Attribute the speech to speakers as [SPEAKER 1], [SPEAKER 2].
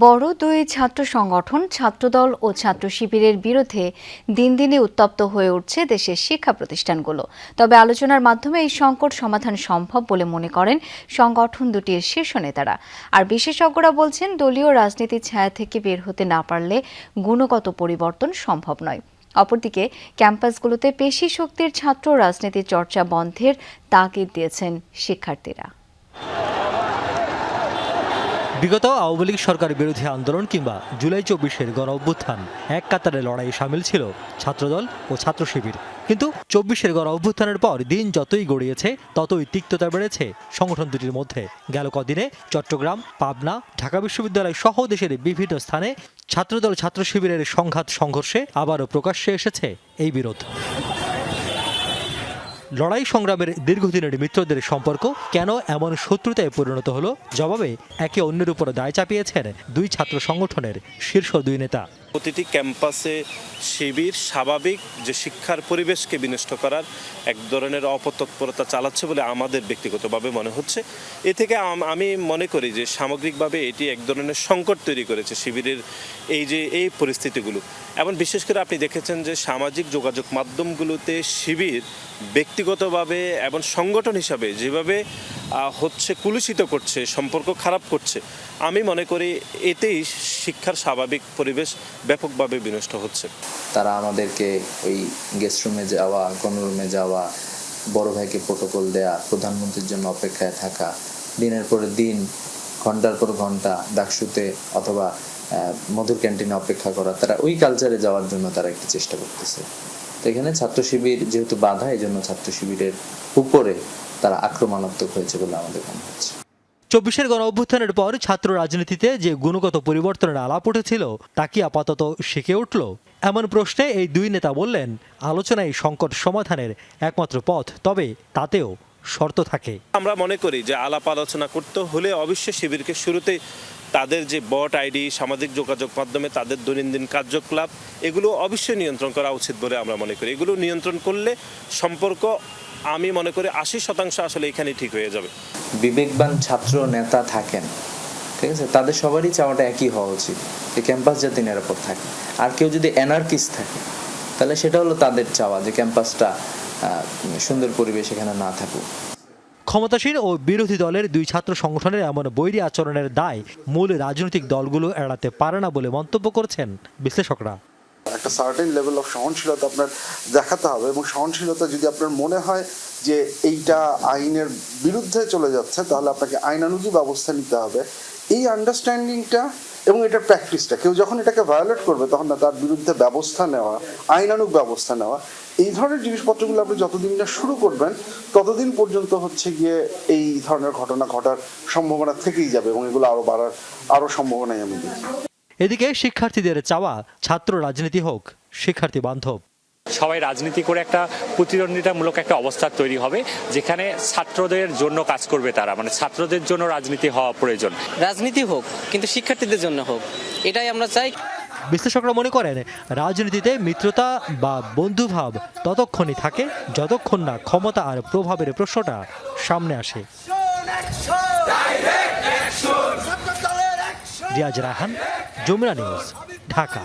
[SPEAKER 1] বড় দুই ছাত্র সংগঠন ছাত্রদল ও ছাত্র শিবিরের বিরুদ্ধে দিন দিনে উত্তপ্ত হয়ে উঠছে দেশের শিক্ষা প্রতিষ্ঠানগুলো। তবে আলোচনার মাধ্যমে এই সংকট সমাধান সম্ভব বলে মনে করেন সংগঠন দুটির শীর্ষ নেতারা। আর বিশেষজ্ঞরা বলছেন, দলীয় রাজনীতির ছায়া থেকে বের হতে না পারলে গুণগত পরিবর্তন সম্ভব নয়। অপরদিকে ক্যাম্পাসগুলোতে পেশি শক্তির ছাত্র রাজনীতির চর্চা বন্ধের তাগিদ দিয়েছেন শিক্ষার্থীরা।
[SPEAKER 2] বিগত আওয়ামী লীগ সরকার বিরোধী আন্দোলন কিংবা জুলাই ২৪-এর গণ অভ্যুত্থান এক কাতারে লড়াইয়ে সামিল ছিল ছাত্রদল ও ছাত্র শিবির। কিন্তু ২৪-এর গণ অভ্যুত্থানের পর দিন যতই গড়িয়েছে ততই তিক্ততা বেড়েছে সংগঠন দুটির মধ্যে। গেল কদিনে চট্টগ্রাম, পাবনা, ঢাকা বিশ্ববিদ্যালয় সহ দেশের বিভিন্ন স্থানে ছাত্রদল ছাত্র শিবিরের সংঘাত সংঘর্ষে আবারও প্রকাশ্যে এসেছে এই বিরোধ। লড়াই সংগ্রামের দীর্ঘদিনের মিত্রদের সম্পর্ক কেন এমন শত্রুতায় পরিণত হলো, জবাবে একে অন্যের উপর দায় চাপিয়েছেন দুই ছাত্র সংগঠনের শীর্ষ দুই নেতা।
[SPEAKER 3] প্রতিটি ক্যাম্পাসে শিবির স্বাভাবিক যে শিক্ষার পরিবেশকে বিনষ্ট করার এক ধরনের অপতৎপরতা চালাচ্ছে বলে আমাদের ব্যক্তিগতভাবে মনে হচ্ছে। এ থেকে আমি মনে করি যে সামগ্রিকভাবে এটি এক ধরনের সংকট তৈরি করেছে শিবিরের এই পরিস্থিতিগুলো। এবং বিশেষ করে আপনি দেখেছেন যে সামাজিক যোগাযোগ মাধ্যমগুলোতে শিবির ব্যক্তিগতভাবে এবং সংগঠন হিসাবে যেভাবে হচ্ছে কুলুষিত করছে, সম্পর্ক খারাপ করছে, আমি মনে করি এতেই শিক্ষার স্বাভাবিক পরিবেশ ব্যাপকভাবে বিনষ্ট হচ্ছে।
[SPEAKER 4] তারা আমাদেরকে ওই গেস্ট রুমে যাওয়া, গণরুমে যাওয়া, বড় ভাইকে প্রোটোকল দেয়া, প্রধানমন্ত্রীর জন্য অপেক্ষায় থাকা, দিনের পর দিন ঘন্টার পর ঘন্টা ডাকসুতে অথবা মধুর ক্যান্টিনে অপেক্ষা করা, তারা ওই কালচারে যাওয়ার জন্য তারা একটু চেষ্টা করতেছে। তো এখানে ছাত্র শিবির যেহেতু বাধা, এই জন্য ছাত্র শিবিরের উপরে তারা আক্রমণাত্মক হয়েছে বলে আমাদের মনে হচ্ছে।
[SPEAKER 2] ২৪-এর গণ অভ্যুত্থানের পর ছাত্র রাজনীতিতে যে গুণগত পরিবর্তনের আলাপ উঠেছিল তা কি আপাতত শিখে উঠল? এমন প্রশ্নে এই দুই নেতা বললেন, আলোচনায় সংকট সমাধানের একমাত্র পথ, তবে তাতেও শর্ত থাকে।
[SPEAKER 3] আমরা মনে করি যে আলাপ আলোচনা করতে হলে অবশ্যই শিবিরকে শুরুতে তাদের যে বট আইডি, সামাজিক যোগাযোগ মাধ্যমে তাদের দৈনন্দিন কার্যকলাপ, এগুলো অবশ্যই নিয়ন্ত্রণ করা উচিত বলে আমরা মনে করি। এগুলো নিয়ন্ত্রণ করলে সম্পর্ক আমি মনে করি ৮০% আসলে এখানে ঠিক হয়ে যাবে।
[SPEAKER 4] বিবেকবান ছাত্র নেতা থাকেন, ঠিক আছে, তাদের সবারই চাওয়াটা একই হওয়া উচিত যে ক্যাম্পাস যাতে নিরাপদ থাকে। আর কেউ যদি অ্যানার্কিস্ট থাকে তাহলে সেটা হলো তাদের চাওয়া যে ক্যাম্পাসটা সুন্দর পরিবেশ এখানে না থাকুক।
[SPEAKER 2] ক্ষমতাসীন ও বিরোধী দলের দুই ছাত্র সংগঠনের এমন বৈরী আচরণের দায় মূল রাজনৈতিক দলগুলো এড়াতে পারে না বলে মন্তব্য করছেন বিশ্লেষকরা।
[SPEAKER 5] একটা সার্টেন লেভেল অফ সহনশীলতা আপনার দেখাতে হবে, এবং সহনশীলতা যদি আপনার মনে হয় যে এইটা আইনের বিরুদ্ধে চলে যাচ্ছে, তাহলে আপনাকে আইনানুগ ব্যবস্থা নিতে হবে। এই আন্ডারস্ট্যান্ডিংটা এবং এটার প্র্যাকটিসটা, কেউ যখন এটাকে ভায়োলেট করবে তখন না তার বিরুদ্ধে ব্যবস্থা নেওয়া, আইনানুগ ব্যবস্থা নেওয়া, এই ধরনের জিনিসপত্রগুলো আপনি যতদিন না শুরু করবেন ততদিন পর্যন্ত হচ্ছে গিয়ে এই ধরনের ঘটনা ঘটার সম্ভাবনা থেকেই যাবে, এবং এগুলো আরো বাড়ার আরো সম্ভাবনাই আমি দেখি।
[SPEAKER 2] এদিকে শিক্ষার্থীদের চাওয়া ছাত্র রাজনীতি হোক শিক্ষার্থী বান্ধব।
[SPEAKER 6] সবাই রাজনীতি করে একটা প্রতিদ্বন্দ্বিতামূলক একটা অবস্থা তৈরি হবে, যেখানে ছাত্রদের জন্য কাজ করবে তারা, মানে ছাত্রদের জন্য রাজনীতি হওয়া প্রয়োজন।
[SPEAKER 7] রাজনীতি হোক কিন্তু শিক্ষার্থীদের জন্য হোক, এটাই আমরা চাই।
[SPEAKER 2] বিশ্লেষকরা মনে করেন, রাজনীতিতে মিত্রতা বা বন্ধুভাব ততক্ষণই থাকে যতক্ষণ না ক্ষমতা আর প্রভাবের প্রশ্নটা সামনে আসে। রিয়াজ রায়হান, যমুনা নিউজ, ঢাকা।